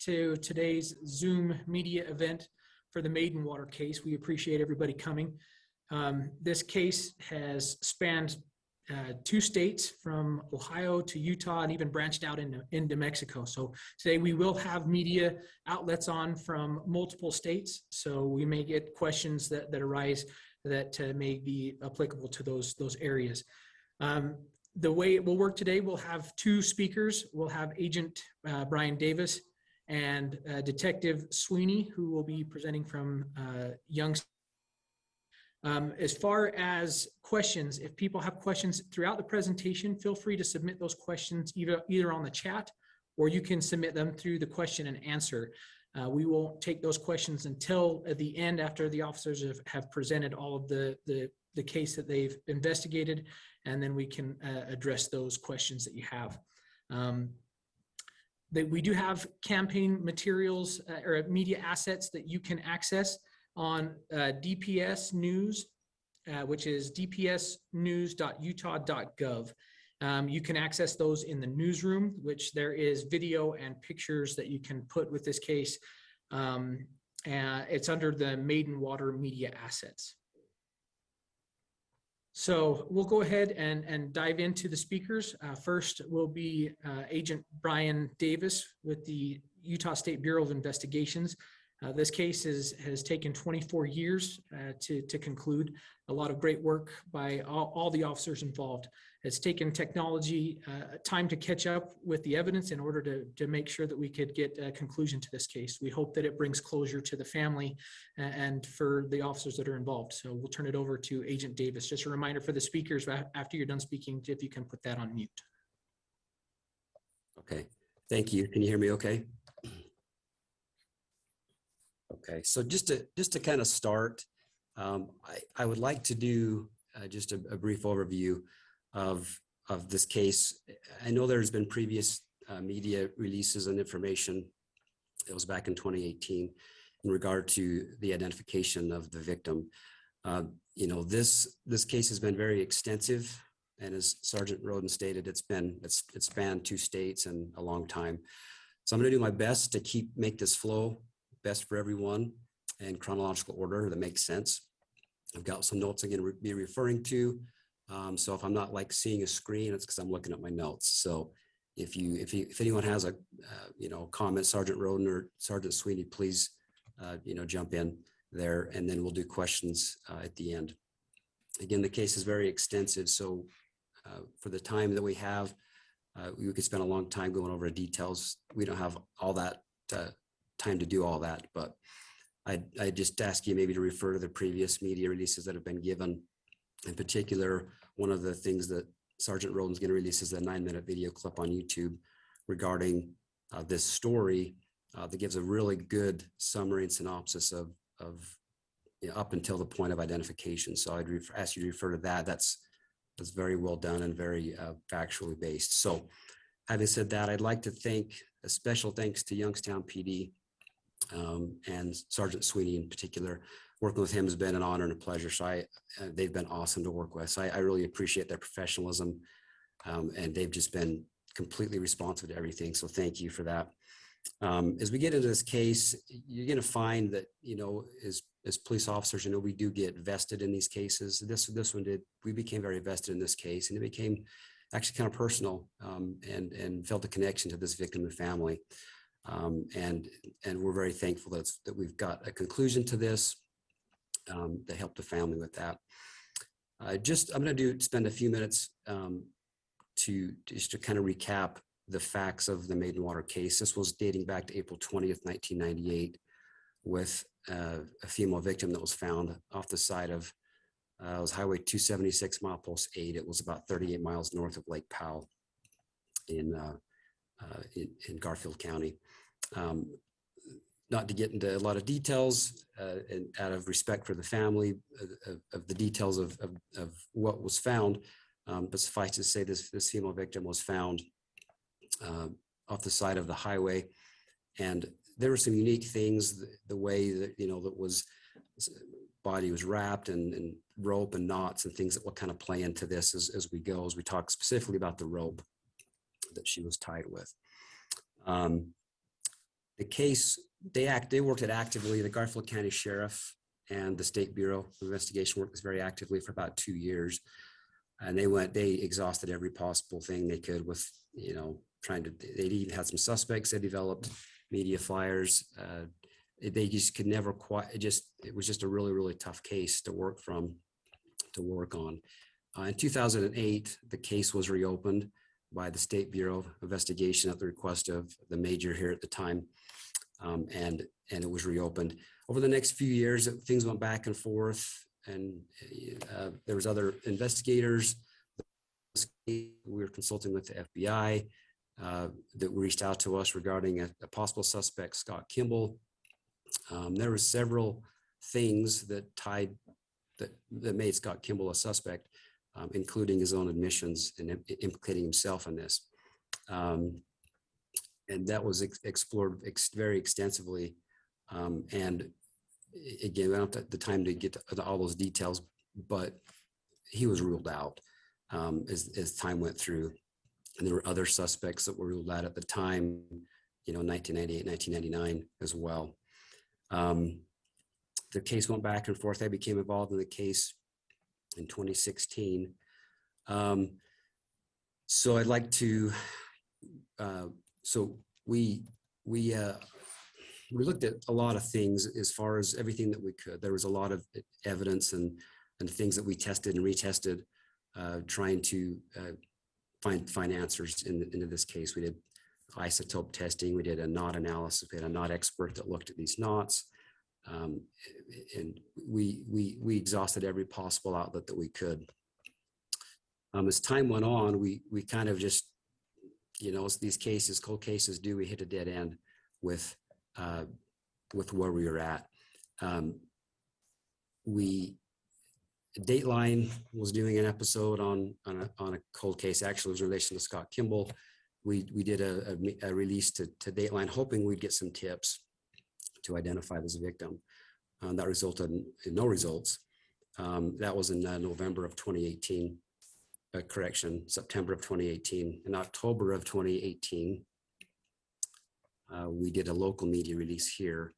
to today's Zoom media event for the Maidenwater case. We appreciate everybody coming. This case has spanned 2 states from Ohio to Utah and even branched out into Mexico. So today we will have media outlets on from multiple states. So we may get questions that arise that may be applicable to those areas. The way it will work today, we'll have 2 speakers. We'll have Agent Brian Davis and Detective Sweeney, who will be presenting from Youngstown. As far as questions, if people have questions throughout the presentation, feel free to submit those questions either on the chat, or you can submit them through the question and answer. We won't take those questions until at the end, after the officers have presented all of the case that they've investigated, and then we can address those questions that you have. We do have campaign materials or media assets that you can access on DPS News, which is dpsnews.utah.gov. You can access those in the newsroom, which there is video and pictures that you can put with this case. And it's under the Maidenwater Media Assets. So we'll go ahead and dive into the speakers. First will be Agent Brian Davis with the Utah State Bureau of Investigations. This case has taken 24 years to conclude. A lot of great work by all the officers involved. It's taken technology time to catch up with the evidence in order to make sure that we could get a conclusion to this case. We hope that it brings closure to the family and for the officers that are involved. So we'll turn it over to Agent Davis. Just a reminder for the speakers, after you're done speaking, if you can put that on mute. Okay, thank you. Can you hear me okay? Okay, so just to kind of start, I would like to do just a brief overview of this case. I know there's been previous media releases and information. It was back in 2018 in regard to the identification of the victim. You know, this case has been very extensive, and as Sergeant Roden stated, it's spanned 2 states and a long time. So I'm going to do my best to make this flow best for everyone in chronological order that makes sense. I've got some notes I'm going to be referring to. So if I'm not like seeing a screen, it's because I'm looking at my notes. So if anyone has a comment, Sergeant Roden or Sergeant Sweeney, please jump in there, and then we'll do questions at the end. Again, the case is very extensive, so for the time that we have, we could spend a long time going over the details. We don't have all that time to do all that, but I just ask you maybe to refer to the previous media releases that have been given. In particular, one of the things that Sergeant Roden's going to release is a 9-minute video clip on YouTube regarding this story that gives a really good summary and synopsis of up until the point of identification. So I'd ask you to refer to that. That's very well done and very factually based. So having said that, I'd like to thank a special thanks to Youngstown PD and Sergeant Sweeney in particular. Working with him has been an honor and a pleasure. So they've been awesome to work with. So I really appreciate their professionalism, and they've just been completely responsive to everything. So thank you for that. As we get into this case, you're going to find that, as police officers, we do get vested in these cases. This one did. We became very vested in this case, and it became actually kind of personal, and felt a connection to this victim and family. And we're very thankful that we've got a conclusion to this, to help the family with that. I'm going to spend a few minutes to kind of recap the facts of the Maidenwater case. This was dating back to April 20th, 1998, with a female victim that was found off the side of it was Highway 276, milepost 8. It was about 38 miles north of Lake Powell in Garfield County. Not to get into a lot of details, and out of respect for the family, of the details of what was found, but suffice to say, this female victim was found off the side of the highway, and there were some unique things. The way that body was wrapped and rope and knots and things that will kind of play into this as we go, as we talk specifically about the rope that she was tied with. The case, they worked it actively. The Garfield County Sheriff and the State Bureau of Investigation worked this very actively for about 2 years. And they exhausted every possible thing they could with, they even had some suspects. They developed media flyers. They just could never quite, it was just a really, really tough case to work on. In 2008, the case was reopened by the State Bureau of Investigation at the request of the major here at the time. And it was reopened. Over the next few years, things went back and forth, and there was other investigators. We were consulting with the FBI that reached out to us regarding a possible suspect, Scott Kimball. There were several things that made Scott Kimball a suspect, including his own admissions and implicating himself in this. And that was explored very extensively. And again, I don't have the time to get to all those details, but he was ruled out as time went through. And there were other suspects that were ruled out at the time, 1998, 1999 as well. The case went back and forth. I became involved in the case in 2016. So I'd like to, so we looked at a lot of things as far as everything that we could. There was a lot of evidence and things that we tested and retested, trying to find answers into this case. We did isotope testing. We did a knot analysis. We had a knot expert that looked at these knots. And we exhausted every possible outlet that we could. As time went on, we kind of just, as these cases, cold cases do, we hit a dead end with where we were at. Dateline was doing an episode on a cold case, actually it was in relation to Scott Kimball. We did a release to Dateline, hoping we'd get some tips to identify this victim. That resulted in no results. That was in November of 2018, September of 2018. In October of 2018, we did a local media release here.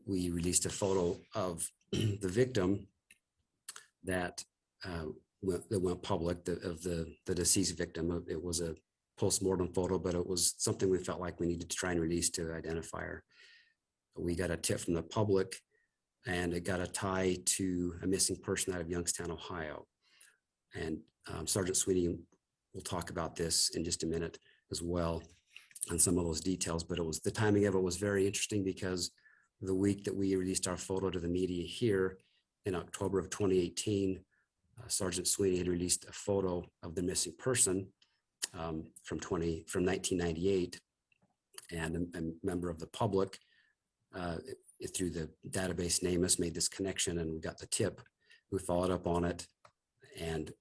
We released a photo of the victim that went public, of the deceased victim. It was a post-mortem photo, but it was something we felt like we needed to try and release to identify her. We got a tip from the public, and it got a tie to a missing person out of Youngstown, Ohio. And Sergeant Sweeney will talk about this in just a minute as well on some of those details, but the timing of it was very interesting because the week that we released our photo to the media here in October of 2018, Sergeant Sweeney had released a photo of the missing person from 1998, and a member of the public through the database NamUs made this connection, and we got the tip. We followed up on it, and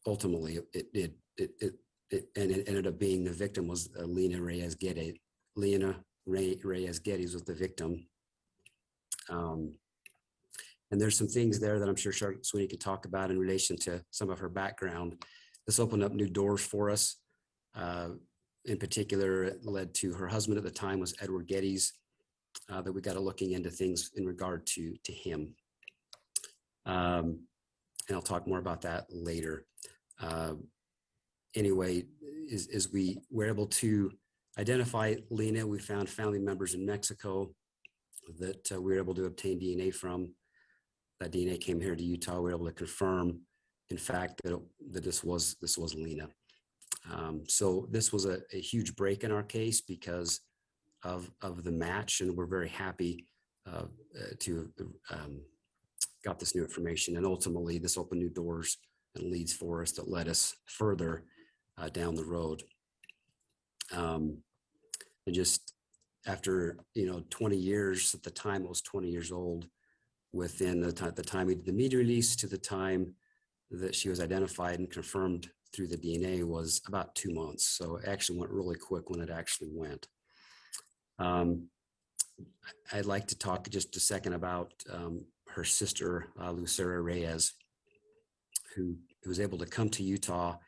ultimately it ended up being the victim was Lina Reyes Getty. Lina Reyes Getty was the victim. And there's some things there that I'm sure Sergeant Sweeney could talk about in relation to some of her background. This opened up new doors for us. In particular, it led to her husband at the time was Edward Getty's, that we got to looking into things in regard to him. And I'll talk more about that later. Anyway, as we were able to identify Lina, we found family members in Mexico that we were able to obtain DNA from. That DNA came here to Utah. We were able to confirm, in fact, that this was Lina. So this was a huge break in our case because of the match, and we're very happy to got this new information. And ultimately, this opened new doors and leads for us that led us further down the road. And just after 20 years, at the time it was 20 years old, within the time we did the media release to the time that she was identified and confirmed through the DNA was about 2 months. So it actually went really quick when it actually went. I'd like to talk just a second about her sister, Lucera Reyes, who was able to come to Utah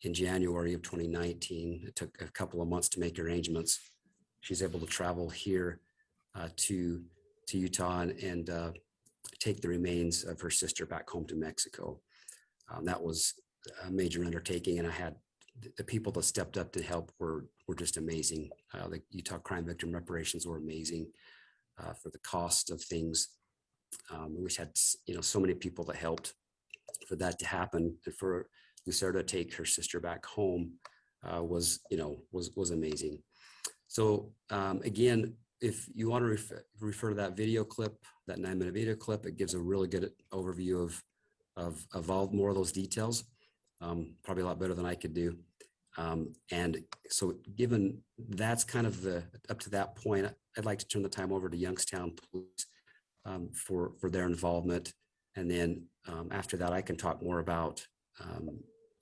in January of 2019. It took a couple of months to make arrangements. she's able to travel here to Utah and take the remains of her sister back home to Mexico. That was a major undertaking, and I had the people that stepped up to help were just amazing. The Utah Crime Victim Reparations were amazing for the cost of things. We had so many people that helped for that to happen, and for Lucero to take her sister back home was amazing. So again, if you want to refer to that video clip, that 9-minute video clip, it gives a really good overview of all more of those details, probably a lot better than I could do. And so given that's kind of up to that point, I'd like to turn the time over to Youngstown Police for their involvement. And then after that, I can talk more about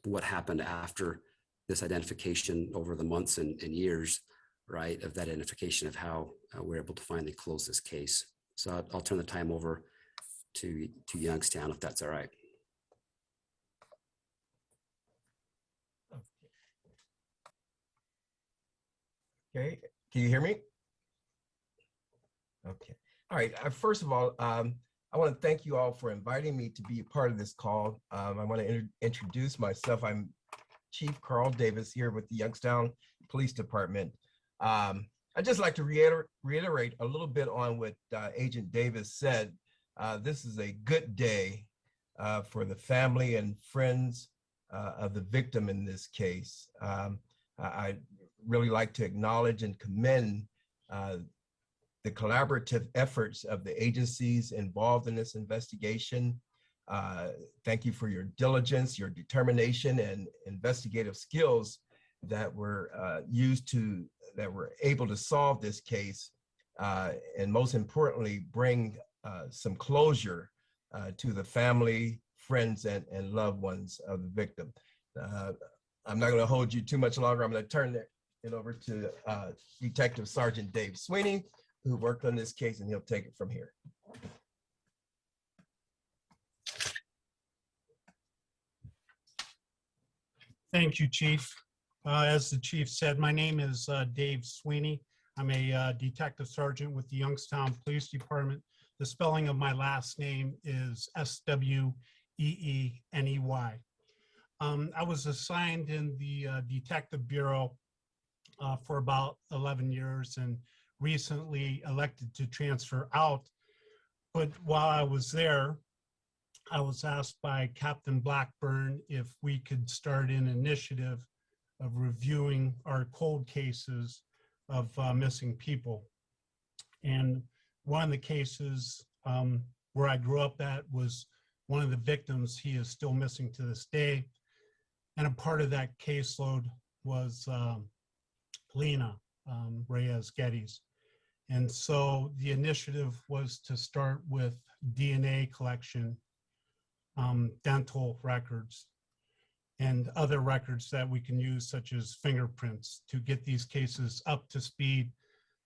what happened after this identification over the months and years, right, of that identification of how we're able to finally close this case. So I'll turn the time over to Youngstown, if that's all right. Okay, can you hear me? Okay, all right. First of all, I want to thank you all for inviting me to be a part of this call. I want to introduce myself. I'm Chief Carl Davis here with the Youngstown Police Department. I'd just like to reiterate a little bit on what Agent Davis said. This is a good day for the family and friends of the victim in this case. I really like to acknowledge and commend the collaborative efforts of the agencies involved in this investigation. Thank you for your diligence, your determination, and investigative skills that were that were able to solve this case, and most importantly, bring some closure to the family, friends, and loved ones of the victim. I'm not going to hold you too much longer. I'm going to turn it over to Detective Sergeant Dave Sweeney, who worked on this case, and he'll take it from here. Thank you, Chief. As the Chief said, my name is Dave Sweeney. I'm a Detective Sergeant with the Youngstown Police Department. The spelling of my last name is Sweeny. I was assigned in the Detective Bureau for about 11 years and recently elected to transfer out. But while I was there, I was asked by Captain Blackburn if we could start an initiative of reviewing our cold cases of missing people. And one of the cases where I grew up at was one of the victims. He is still missing to this day. And a part of that caseload was Lina, Reyes Getty's. And so the initiative was to start with DNA collection, dental records, and other records that we can use, such as fingerprints, to get these cases up to speed,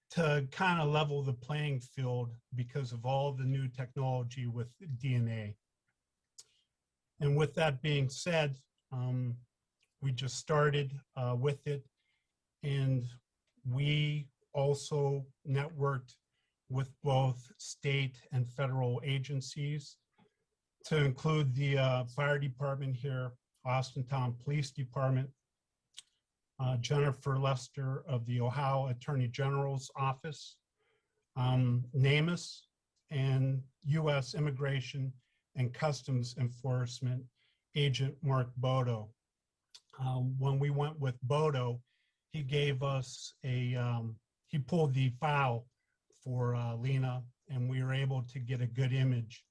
to kind of level the playing field because of all the new technology with DNA. And with that being said, we just started with it, and we also networked with both state and federal agencies, to include the fire department here, Austintown Police Department, Jennifer Lester of the Ohio Attorney General's Office, NamUs, and U.S. Immigration and Customs Enforcement Agent Mark Bodo. When we went with Bodo, he gave us he pulled the file for Lina, and we were able to get a good image.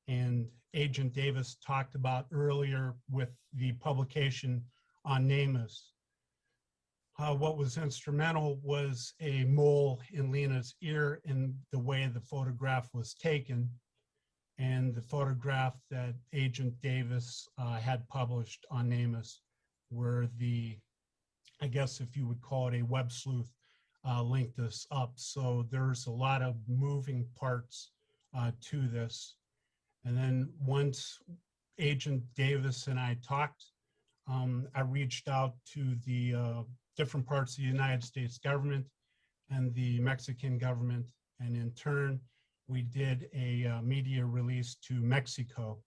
And Agent Davis talked about earlier with the publication on NamUs. What was instrumental was a mole in Lina's ear in the way the photograph was taken, and the photograph that Agent Davis had published on NamUs, where I guess if you would call it a web sleuth, linked us up. So there's a lot of moving parts to this. And then once Agent Davis and I talked, I reached out to the different parts of the United States government and the Mexican government. And in turn, we did a media release to Mexico.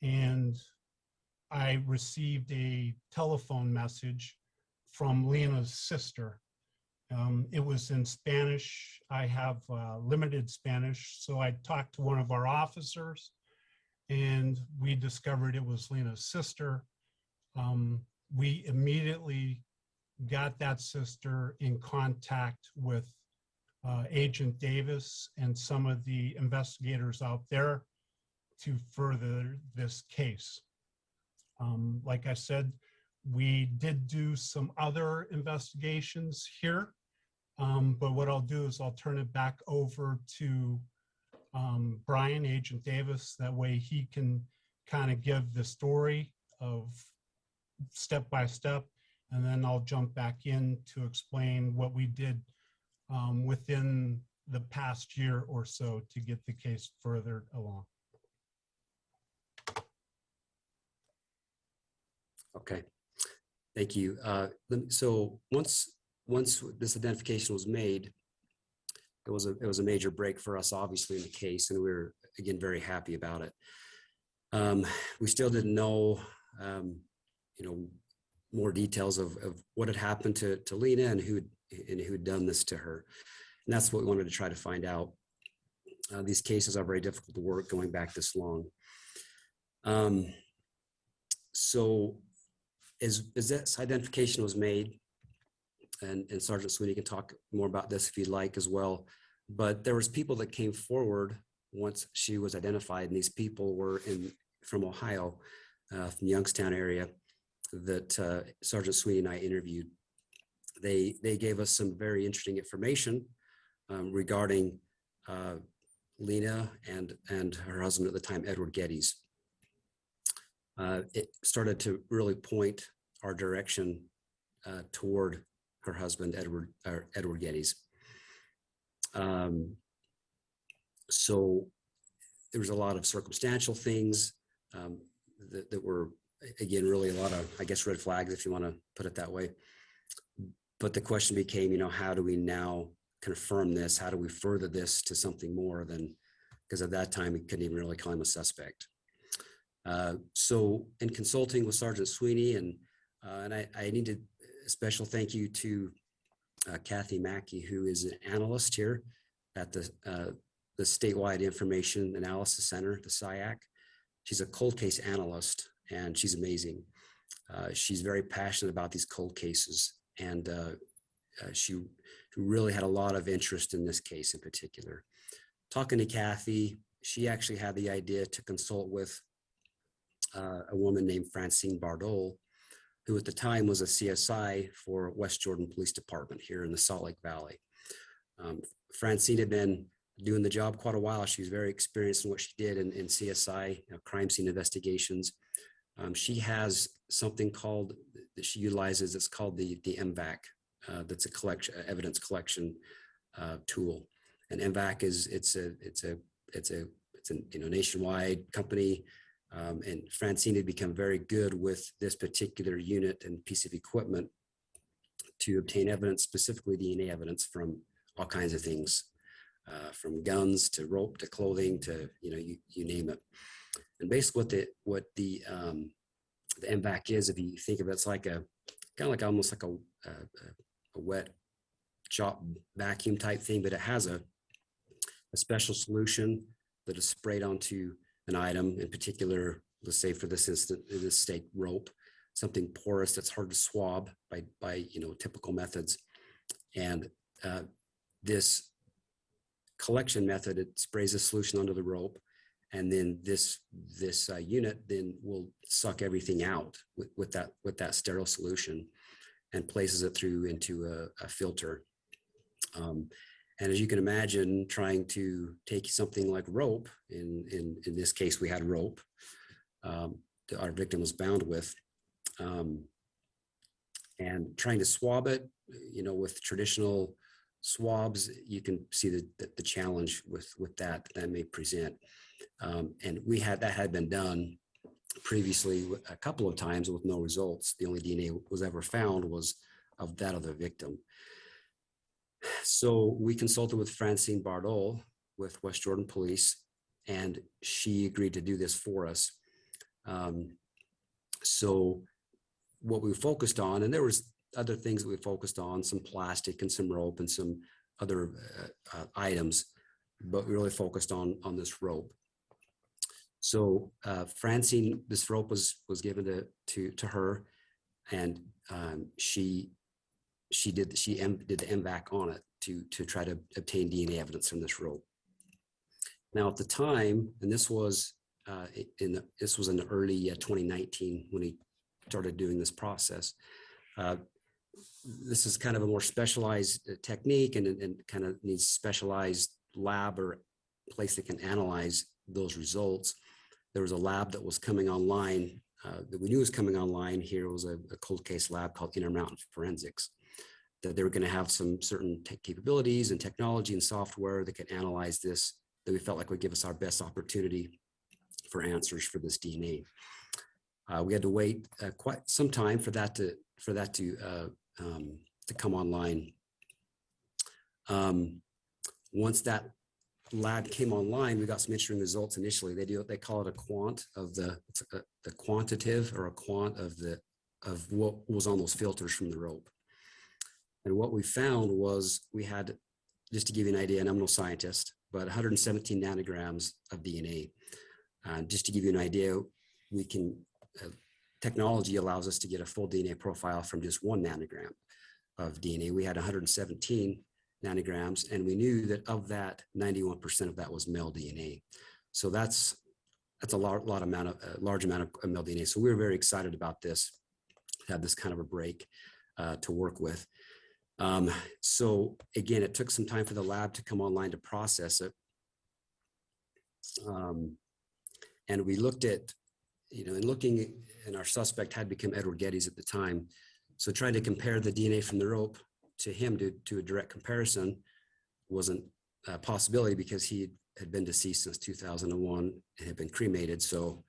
And I received a telephone message from Lina's sister. It was in Spanish. I have limited Spanish, so I talked to one of our officers, and we discovered it was Lina's sister. We immediately got that sister in contact with Agent Davis and some of the investigators out there to further this case. Like I said, we did do some other investigations here, but what I'll do is I'll turn it back over to Brian, Agent Davis. That way he can kind of give the story of step by step, and then I'll jump back in to explain what we did within the past year or so to get the case further along. Okay, thank you. So once this identification was made, it was a major break for us, obviously, in the case, and we were again very happy about it. We still didn't know, more details of what had happened to Lina and who'd done this to her, and that's what we wanted to try to find out. These cases are very difficult to work going back this long. So as this identification was made, and Sergeant Sweeney can talk more about this if you'd like as well, but there was people that came forward once she was identified, and these people were from Ohio, from the Youngstown area, that Sergeant Sweeney and I interviewed. They gave us some very interesting information regarding Lina and her husband at the time, Edward Getty's. It started to really point our direction toward her husband, Edward Getty's. So there was a lot of circumstantial things that were, again, really a lot of, I guess, red flags, if you want to put it that way. But the question became, how do we now confirm this? How do we further this to something more than, because at that time we couldn't even really call him a suspect. So in consulting with Sergeant Sweeney, and I need a special thank you to Kathy Mackey, who is an analyst here at the Statewide Information Analysis Center, the SIAC. She's a cold case analyst, and she's amazing. She's very passionate about these cold cases, and she really had a lot of interest in this case in particular. Talking to Kathy, she actually had the idea to consult with a woman named Francine Bardol, who at the time was a CSI for West Jordan Police Department here in the Salt Lake Valley. Francine had been doing the job quite a while. She was very experienced in what she did in CSI, crime scene investigations. She has something called, that she utilizes, it's called the MVAC. That's a evidence collection tool. And MVAC it's a nationwide company. And Francine had become very good with this particular unit and piece of equipment to obtain evidence, specifically DNA evidence, from all kinds of things, from guns to rope to clothing to you name it. And basically, what the MVAC is, if you think of it, it's like almost like a wet chop vacuum type thing, but it has a special solution that is sprayed onto an item, in particular, let's say for this instance, this stake rope, something porous that's hard to swab by typical methods. And this collection method, it sprays a solution onto the rope, and then this unit then will suck everything out with that sterile solution and places it through into a filter. And as you can imagine, trying to take something like rope, in this case, we had rope that our victim was bound with, and trying to swab it, with traditional swabs, you can see the challenge with that may present. And that had been done previously a couple of times with no results. The only DNA was ever found was of that of the victim. So we consulted with Francine Bardol with West Jordan Police, and she agreed to do this for us. So what we focused on, and there was other things that we focused on, some plastic and some rope and some other items, but we really focused on this rope. So Francine, this rope was given to her, and she did the MVAC on it to try to obtain DNA evidence from this rope. Now at the time, and this was in the early 2019 when he started doing this process. This is kind of a more specialized technique, and kind of needs specialized lab or place that can analyze those results. There was a lab that was coming online that we knew was coming online here. Was a cold case lab called Intermountain Forensics, that they were going to have some certain capabilities and technology and software that could analyze this, that we felt like would give us our best opportunity for answers for this DNA. We had to wait quite some time for that to come online. Once that lab came online, we got some interesting results initially. They call it a quant of the quantitative, or a quant of what was on those filters from the rope. And what we found was we had, just to give you an idea, and I'm no scientist, but 117 nanograms of DNA. Just to give you an idea, we can, technology allows us to get a full DNA profile from just 1 nanogram of DNA. We had 117 nanograms, and we knew that of that, 91% of that was male DNA. So that's a large amount of male DNA. So we were very excited about this, to have this kind of a break to work with. So again, it took some time for the lab to come online to process it. And we looked at, and our suspect had become Edward Getty's at the time. So trying to compare the DNA from the rope to him to a direct comparison wasn't a possibility, because he had been deceased since 2001 and had been cremated. So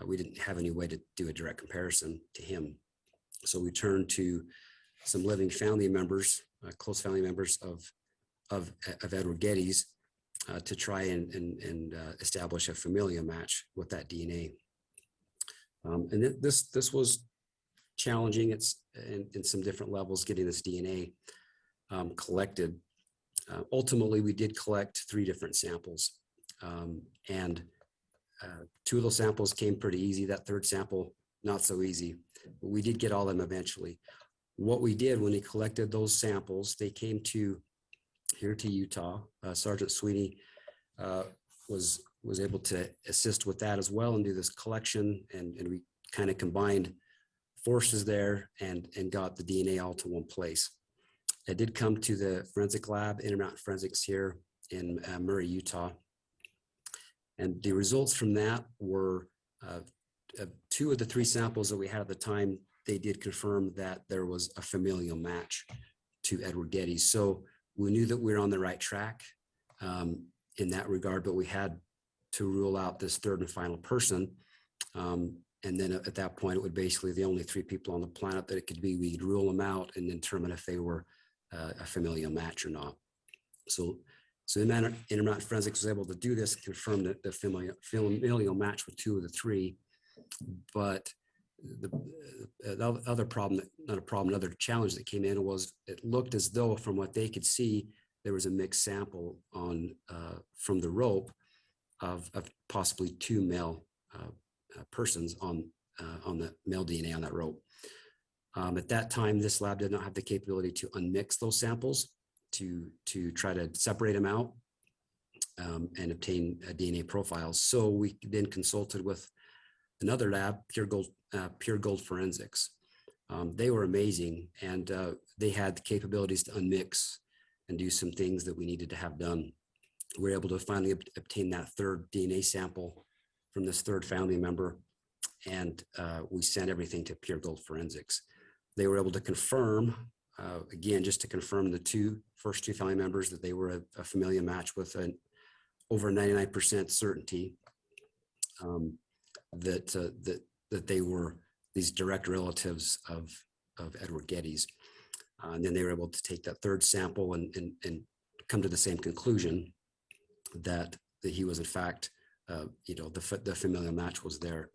we didn't have any way to do a direct comparison to him. So we turned to some living family members, close family members of Edward Getty's, to try and establish a familial match with that DNA. And this was challenging. It's in some different levels, getting this DNA collected. Ultimately, we did collect 3 different samples, and 2 of those samples came pretty easy. That 3rd sample, not so easy, but we did get all of them eventually. What we did when we collected those samples, they came here to Utah. Sergeant Sweeney was able to assist with that as well and do this collection, and we kind of combined forces there and got the DNA all to one place. It did come to the forensic lab, Intermountain Forensics here in Murray, Utah. And the results from that were 2 of the 3 samples that we had at the time, they did confirm that there was a familial match to Edward Getty. So we knew that we were on the right track in that regard, but we had to rule out this 3rd and final person. And then at that point, it would basically the only 3 people on the planet that it could be. We'd rule them out and determine if they were a familial match or not. So Intermountain Forensics was able to do this and confirm that the familial match with 2 of the 3. But the other problem, another challenge that came in was it looked as though, from what they could see, there was a mixed sample on from the rope of possibly 2 male persons on the male DNA on that rope. At that time, this lab did not have the capability to unmix those samples to try to separate them out and obtain DNA profiles. So we then consulted with another lab, Pure Gold Forensics. They were amazing, and they had the capabilities to unmix and do some things that we needed to have done. We were able to finally obtain that 3rd DNA sample from this 3rd family member, and we sent everything to Pure Gold Forensics. They were able to confirm, again, just to confirm the first two family members, that they were a familial match with an over 99% certainty that they were these direct relatives of Edward Getty's. And then they were able to take that third sample and come to the same conclusion that he was in fact, the familial match was there.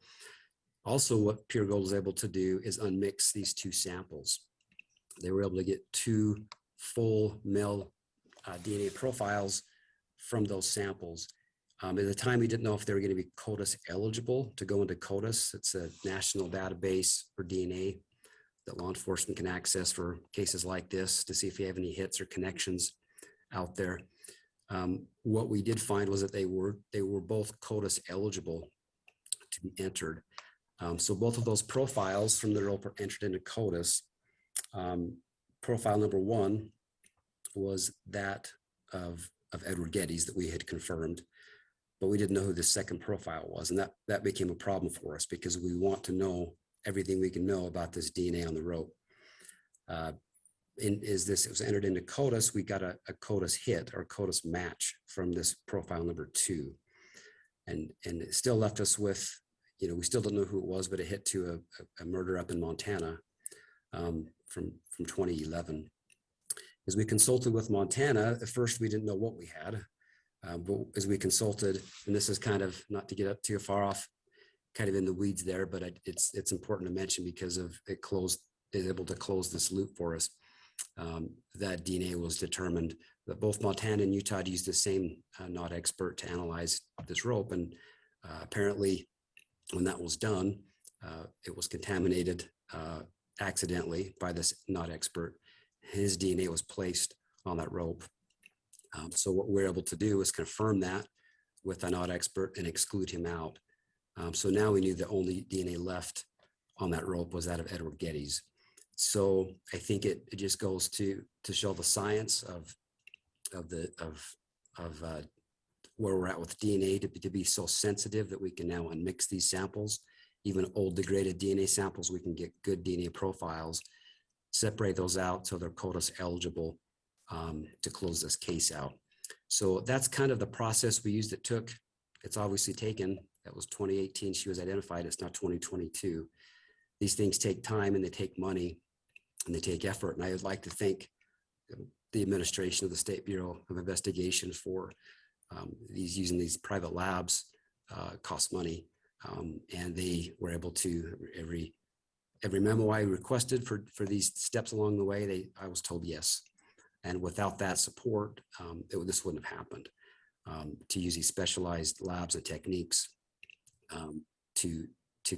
Also, what Pure Gold was able to do is unmix these two samples. They were able to get two full male DNA profiles from those samples. At the time, we didn't know if they were going to be CODIS eligible to go into CODIS. It's a national database for DNA that law enforcement can access for cases like this to see if you have any hits or connections out there. What we did find was that they were both CODIS eligible to be entered. So both of those profiles from the rope are entered into CODIS. Profile number one was that of Edward Getty's that we had confirmed, but we didn't know who the second profile was. And that became a problem for us because we want to know everything we can know about this DNA on the rope. It was entered into CODIS, we got a CODIS hit or CODIS match from this profile number 2. And it still left us with, we still don't know who it was, but it hit to a murder up in Montana from 2011. As we consulted with Montana, at first we didn't know what we had, but as we consulted, and this is kind of not to get up too far off, kind of in the weeds there, but it's important to mention because of it is able to close this loop for us. That DNA was determined that both Montana and Utah used the same not expert to analyze this rope, and apparently when that was done, it was contaminated accidentally by this not expert. His DNA was placed on that rope. So what we're able to do is confirm that with a not expert and exclude him out. So now we knew the only DNA left on that rope was that of Edward Getty's. So I think it just goes to show the science of where we're at with DNA to be so sensitive that we can now unmix these samples. Even old degraded DNA samples, we can get good DNA profiles, separate those out so they're CODIS eligible to close this case out. So that's kind of the process we used. It's obviously taken, that was 2018, she was identified, it's now 2022. These things take time and they take money and they take effort. And I would like to thank the administration of the State Bureau of Investigation for using these private labs cost money. And they were able to, every memo I requested for these steps along the way, I was told yes. And without that support, this wouldn't have happened. To use these specialized labs and techniques to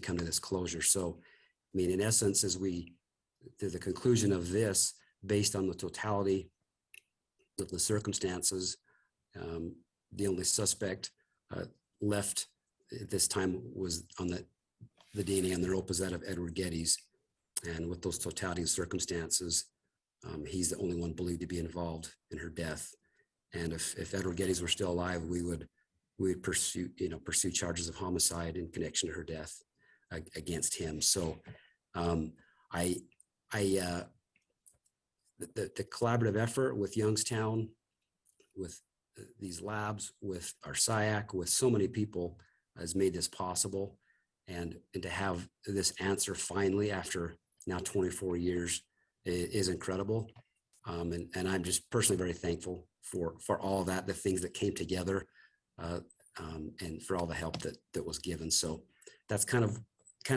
come to this closure. So, I mean, in essence, the conclusion of this, based on the totality of the circumstances, the only suspect left at this time was on the DNA on the rope was that of Edward Getty's. And with those totality of circumstances, he's the only one believed to be involved in her death. And if Edward Getty's were still alive, we would pursue charges of homicide in connection to her death against him. So the collaborative effort with Youngstown, with these labs, with our SIAC, with so many people has made this possible. And to have this answer finally after now 24 years is incredible. And I'm just personally very thankful for all of that, the things that came together, and for all the help that was given. So that's kind of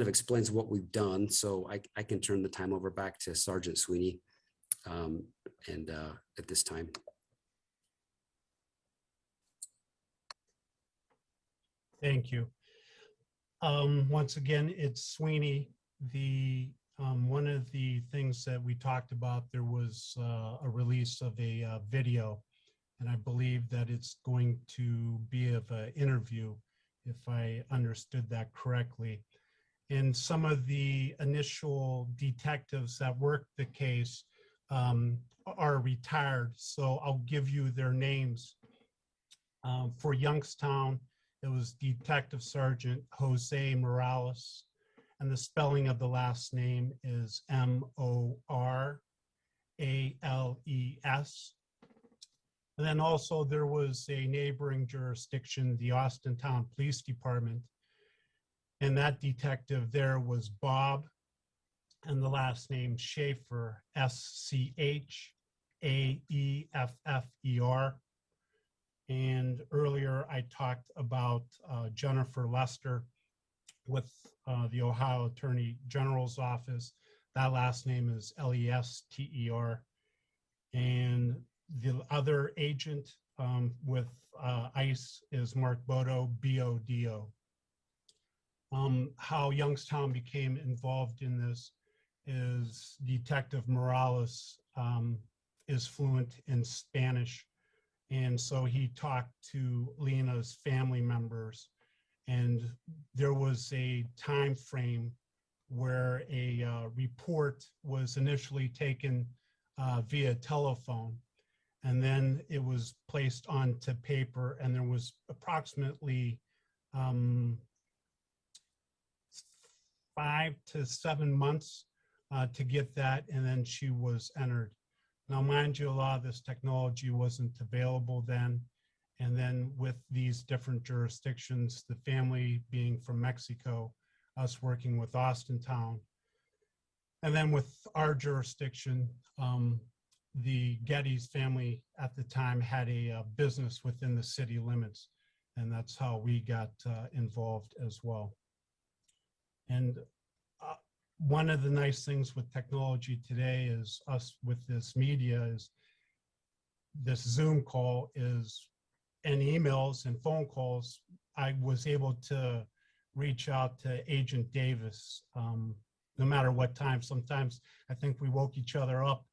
explains what we've done. So I can turn the time over back to Sergeant Sweeney at this time. Thank you. Once again, it's Sweeney. One of the things that we talked about, there was a release of a video, and I believe that it's going to be of an interview, if I understood that correctly. And some of the initial detectives that worked the case are retired, so I'll give you their names. For Youngstown, it was Detective Sergeant Jose Morales, and the spelling of the last name is Morales. And then also there was a neighboring jurisdiction, the Austintown Police Department, and that detective there was Bob and the last name Schaefer, Schaeffer. And earlier I talked about Jennifer Lester with the Ohio Attorney General's office. That last name is Lester. And the other agent with ICE is Mark Bodo, Bodo. How Youngstown became involved in this is Detective Morales is fluent in Spanish. And so he talked to Lina's family members, and there was a time frame where a report was initially taken via telephone, and then it was placed onto paper, and there was approximately 5 to 7 months to get that, and then she was entered. Now, mind you, a lot of this technology wasn't available then. And then with these different jurisdictions, the family being from Mexico, us working with Austintown, and then with our jurisdiction, the Getty's family at the time had a business within the city limits. And that's how we got involved as well. And one of the nice things with technology today is us with this media is this Zoom call is, and emails and phone calls. I was able to reach out to Agent Davis no matter what time. Sometimes I think we woke each other up,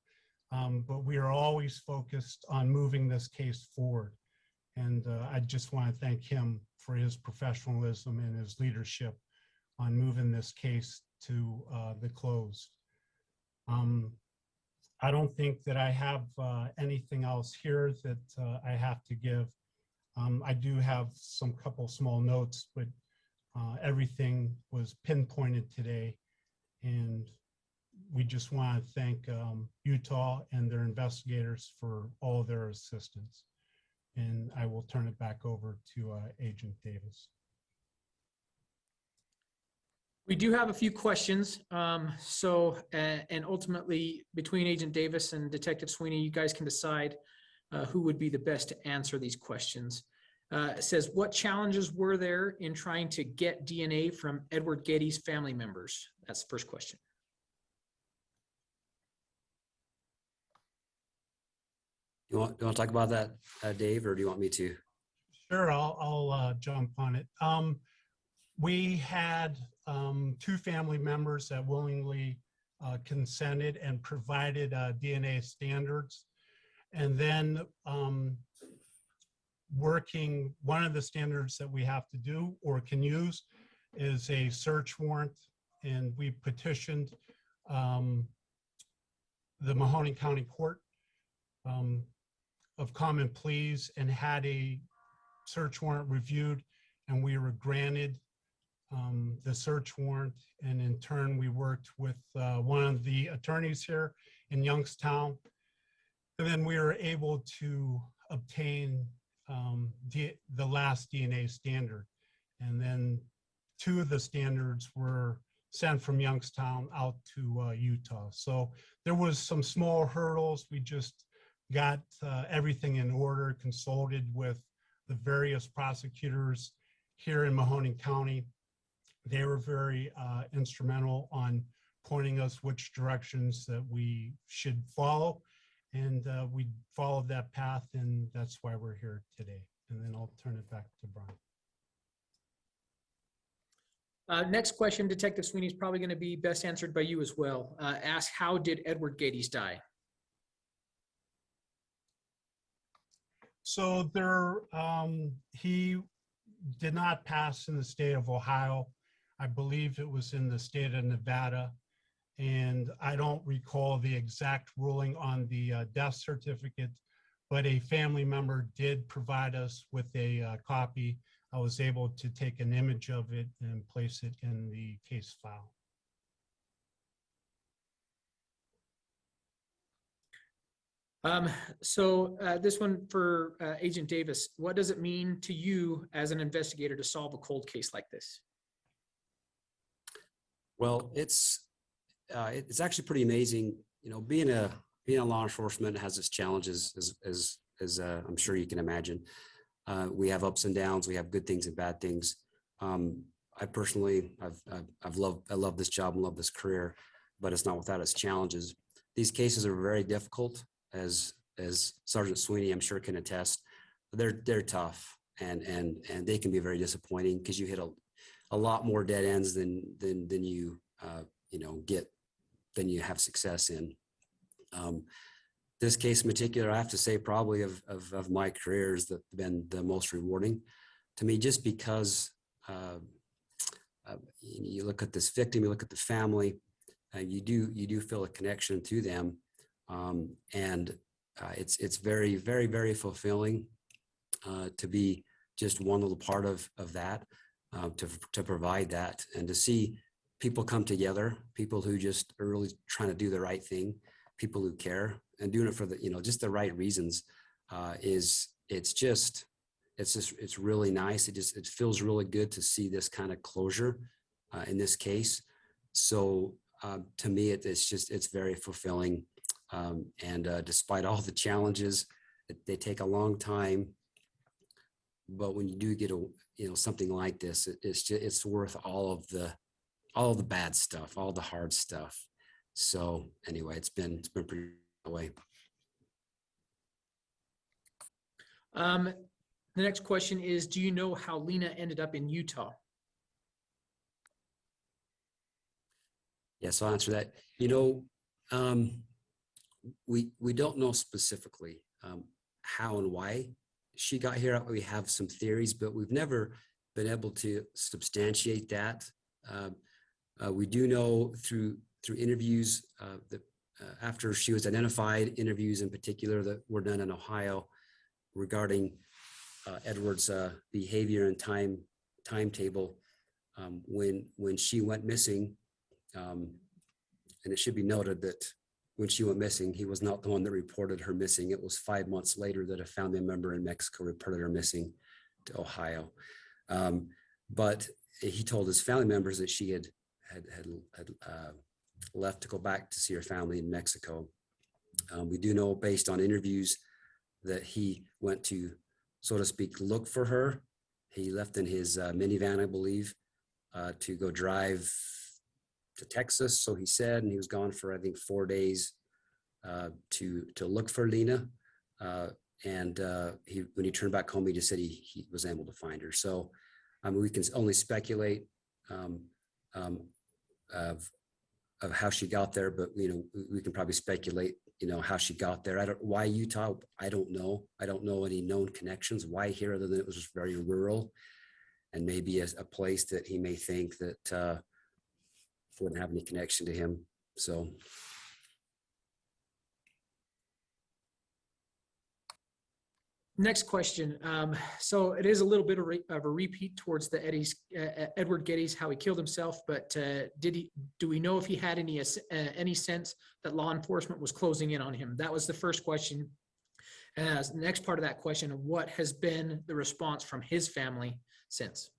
but we are always focused on moving this case forward. And I just want to thank him for his professionalism and his leadership on moving this case to the close. I don't think that I have anything else here that I have to give. I do have some couple small notes, but everything was pinpointed today. And we just want to thank Utah and their investigators for all their assistance. And I will turn it back over to Agent Davis. We do have a few questions. And ultimately between Agent Davis and Detective Sweeney, you guys can decide who would be the best to answer these questions. It says, what challenges were there in trying to get DNA from Edward Getty's family members? That's the first question. You want to talk about that, Dave, or do you want me to? Sure, I'll jump on it. We had 2 family members that willingly consented and provided DNA standards. And then one of the standards that we have to do or can use is a search warrant. And we petitioned the Mahoney County Court of Common Pleas and had a search warrant reviewed, and we were granted the search warrant. And in turn, we worked with one of the attorneys here in Youngstown. And then we were able to obtain the last DNA standard. And then 2 of the standards were sent from Youngstown out to Utah. So there was some small hurdles. We just got everything in order, consulted with the various prosecutors here in Mahoney County. They were very instrumental on pointing us which directions that we should follow. And we followed that path, and that's why we're here today. And then I'll turn it back to Brian. Next question, Detective Sweeney, is probably going to be best answered by you as well. Ask, how did Edward Getty's die? So he did not pass in the state of Ohio. I believe it was in the state of Nevada. And I don't recall the exact ruling on the death certificate, but a family member did provide us with a copy. I was able to take an image of it and place it in the case file. This one for Agent Davis. What does it mean to you as an investigator to solve a cold case like this? Well, it's actually pretty amazing. You know, being a law enforcement has its challenges, as I'm sure you can imagine. We have ups and downs. We have good things and bad things. I personally, I love this job and love this career, but it's not without its challenges. These cases are very difficult, as Sergeant Sweeney, I'm sure, can attest. They're tough, and they can be very disappointing because you hit a lot more dead ends than you get, than you have success in. This case in particular, I have to say, probably of my career, has been the most rewarding to me, just because you look at this victim, you look at the family, you do feel a connection to them, and it's very, very, very fulfilling to be just one little part of that, to provide that, and to see people come together, people who just are really trying to do the right thing, people who care and doing it for the, just the right reasons. It's really nice. It feels really good to see this kind of closure in this case. So to me, it's very fulfilling. And despite all the challenges, they take a long time. But when you do get something like this, it's worth all of the bad stuff, all the hard stuff. So anyway, it's been pretty way. The next question is, do you know how Lina ended up in Utah? Yes, I'll answer that. We don't know specifically how and why she got here. We have some theories, but we've never been able to substantiate that. We do know through interviews that after she was identified, interviews in particular that were done in Ohio regarding Edward's behavior and timetable when she went missing. And it should be noted that when she went missing, he was not the one that reported her missing. It was 5 months later that a family member in Mexico reported her missing to Ohio. But he told his family members that she had left to go back to see her family in Mexico. We do know, based on interviews, that he went to, so to speak, look for her. He left in his minivan, I believe, to go drive to Texas, so he said, and he was gone for, I think, 4 days to look for Lina. And when he turned back home, he just said he was able to find her. So we can only speculate of how she got there, but we can probably speculate how she got there. Why Utah, I don't know. I don't know any known connections. Why here, other than it was very rural, and maybe a place that he may think that wouldn't have any connection to him. So next question. So it is a little bit of a repeat towards the Edward Getty's, how he killed himself, but do we know if he had any sense that law enforcement was closing in on him? That was the first question. The next part of that question, what has been the response from his family since?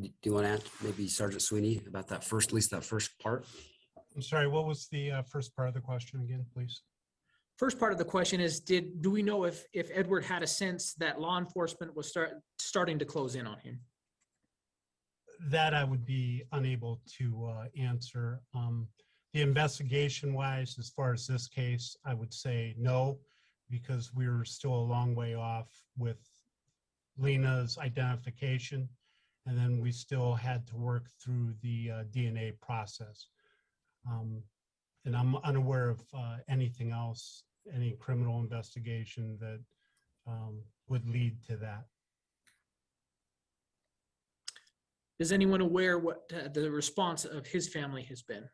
do you want to ask maybe Sergeant Sweeney about that first, at least that first part? I'm sorry, what was the first part of the question again, please? First part of the question is, do we know if Edward had a sense that law enforcement was starting to close in on him? That I would be unable to answer. The investigation-wise, as far as this case, I would say no, because we're still a long way off with Lina's identification, and then we still had to work through the DNA process. And I'm unaware of anything else, any criminal investigation that would lead to that. Is anyone aware what the response of his family has been?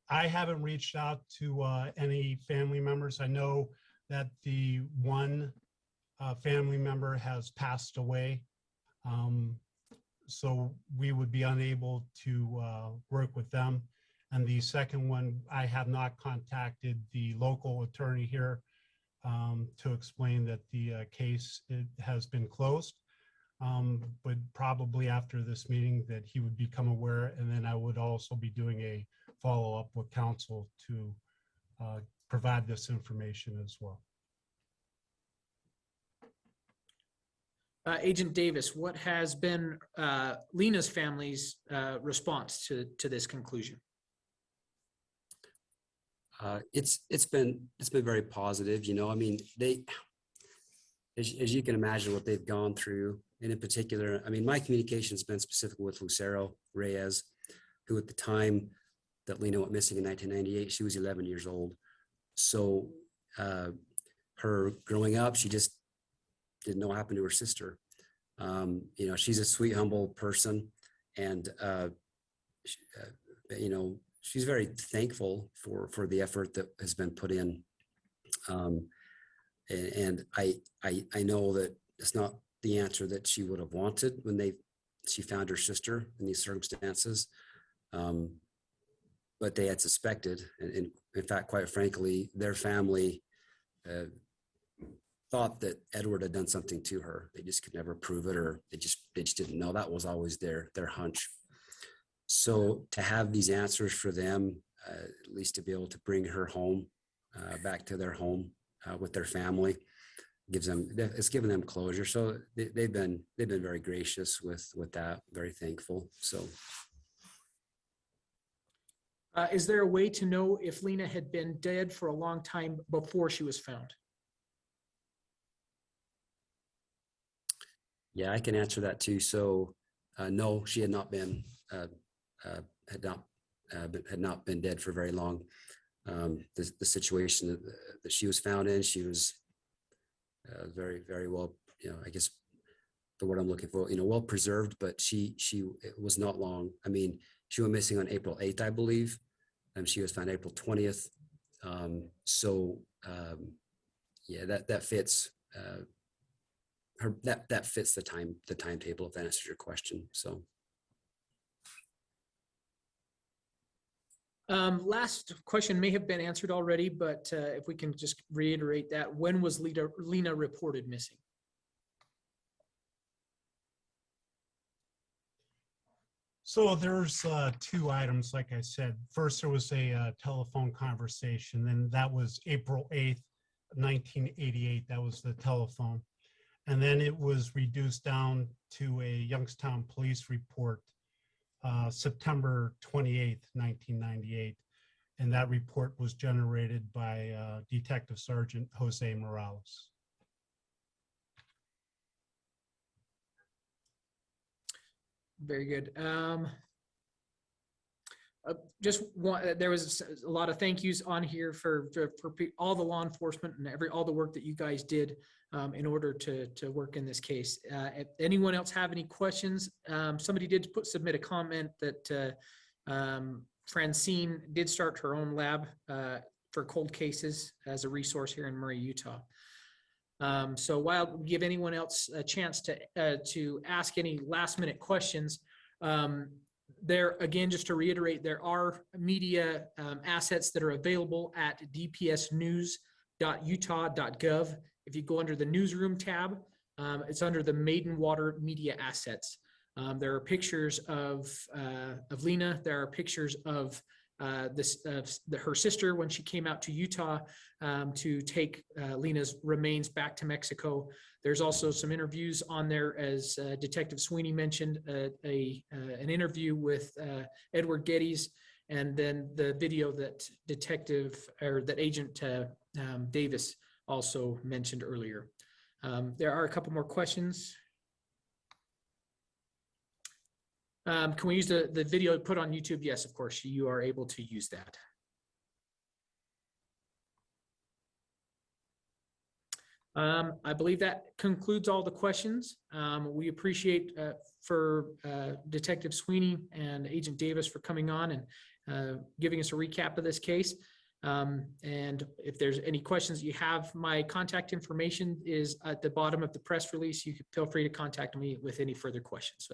I haven't reached out to any family members. I know that the one family member has passed away. So we would be unable to work with them. And the second one, I have not contacted the local attorney here to explain that the case has been closed. But probably after this meeting that he would become aware, and then I would also be doing a follow-up with counsel to provide this information as well. Agent Davis, what has been Lina's family's response to this conclusion? It's been very positive. You know, I mean, as you can imagine, what they've gone through, and in particular, I mean, my communication has been specific with Lucero Reyes, who at the time that Lina went missing in 1998, she was 11 years old. So her growing up, she just didn't know what happened to her sister. You know, she's a sweet, humble person, and you know, she's very thankful for the effort that has been put in. And I know that it's not the answer that she would have wanted when she found her sister in these circumstances. But they had suspected, and in fact, quite frankly, their family thought that Edward had done something to her. They just could never prove it, or they just didn't know. That was always their hunch. So to have these answers for them, at least to be able to bring her home, back to their home with their family, it's given them closure. So they've been very gracious with that, very thankful. So. Is there a way to know if Lina had been dead for a long time before she was found? Yeah, I can answer that too. So, no, she had not been been dead for very long. The situation that she was found in, she was very, very well, you know, I guess the word I'm looking for, you know, well preserved, but it was not long. I mean, she went missing on April 8th, I believe. She was found April 20th. Yeah, that fits that fits the timetable, if that answers your question. So. Last question may have been answered already, but if we can just reiterate that, when was Lina reported missing? So there's two items, like I said. First, there was a telephone conversation, then that was April 8th, 1988. That was the telephone. And then it was reduced down to a Youngstown police report, September 28th, 1998. And that report was generated by Detective Sergeant Jose Morales. Very good. There was a lot of thank yous on here for all the law enforcement and all the work that you guys did in order to work in this case. If anyone else have any questions? Somebody did submit a comment that Francine did start her own lab for cold cases as a resource here in Murray, Utah. So while we give anyone else a chance to ask any last minute questions, there again, just to reiterate, there are media assets that are available at dpsnews.utah.gov. If you go under the newsroom tab, it's under the Maiden Water Media Assets. There are pictures of Lina. There are pictures of her sister when she came out to Utah to take Lina's remains back to Mexico. There's also some interviews on there, as Detective Sweeney mentioned, an interview with Edward Getty's, and then the video that Agent Davis also mentioned earlier. There are a couple more questions. Can we use the video put on YouTube? Yes, of course, you are able to use that. I believe that concludes all the questions. We appreciate for Detective Sweeney and Agent Davis for coming on and giving us a recap of this case. And if there's any questions you have, my contact information is at the bottom of the press release. You can feel free to contact me with any further questions.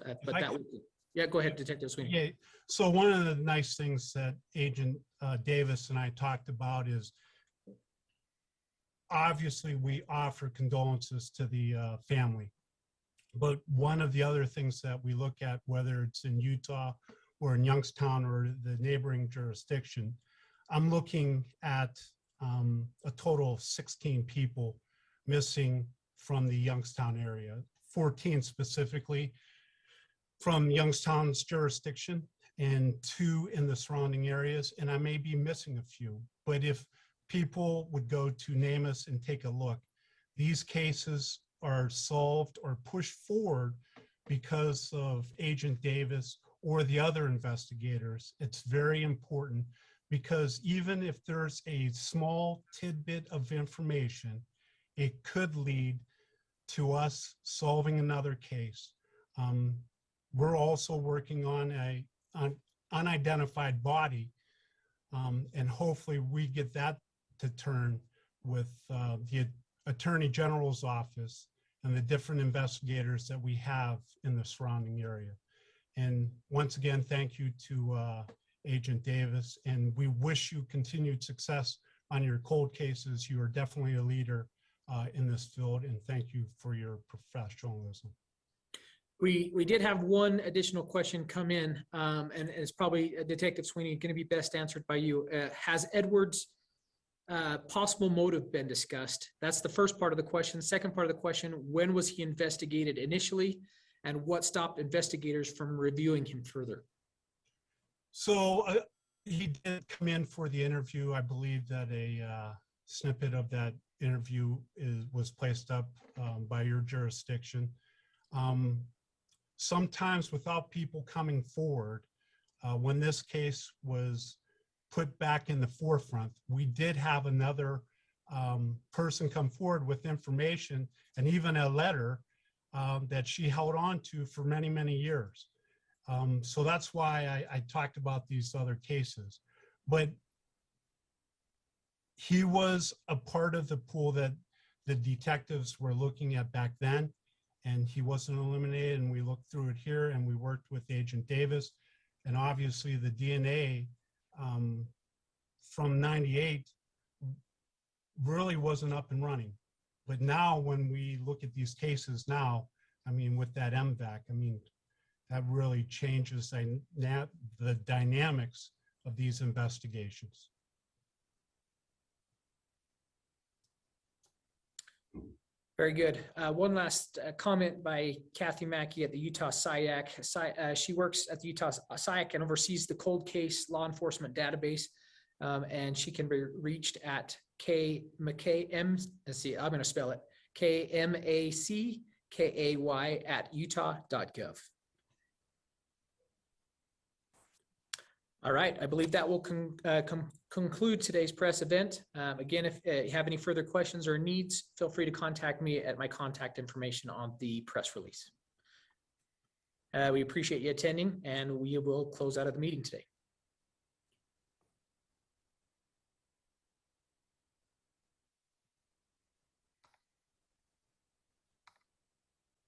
Yeah, go ahead, Detective Sweeney. Yeah, so one of the nice things that Agent Davis and I talked about is obviously we offer condolences to the family. But one of the other things that we look at, whether it's in Utah or in Youngstown or the neighboring jurisdiction, I'm looking at a total of 16 people missing from the Youngstown area, 14 specifically from Youngstown's jurisdiction and 2 in the surrounding areas. And I may be missing a few, but if people would go to NamUs and take a look, these cases are solved or pushed forward because of Agent Davis or the other investigators. It's very important because even if there's a small tidbit of information, it could lead to us solving another case. We're also working on an unidentified body, and hopefully we get that to turn with the Attorney General's office and the different investigators that we have in the surrounding area. And once again, thank you to Agent Davis, and we wish you continued success on your cold cases. You are definitely a leader in this field, and thank you for your professionalism. We did have one additional question come in, and it's probably Detective Sweeney going to be best answered by you. Has Edward's possible motive been discussed? That's the first part of the question. Second part of the question, when was he investigated initially, and what stopped investigators from reviewing him further? So he did come in for the interview. I believe that a snippet of that interview was placed up by your jurisdiction. Sometimes without people coming forward, when this case was put back in the forefront, we did have another person come forward with information and even a letter that she held on to for many, many years. So that's why I talked about these other cases. But he was a part of the pool that the detectives were looking at back then, and he wasn't eliminated, and we looked through it here, and we worked with Agent Davis, and obviously the DNA from 98 really wasn't up and running. But now when we look at these cases now, I mean, with that MVAC, I mean, that really changes the dynamics of these investigations. Very good. One last comment by Kathy Mackey at the Utah SIAC. She works at the Utah SIAC and oversees the cold case law enforcement database. And she can be reached at let's see, I'm going to spell it, KMACKAY@utah.gov. All right, I believe that will conclude today's press event. Again, if you have any further questions or needs, feel free to contact me at my contact information on the press release. We appreciate you attending, and we will close out of the meeting today.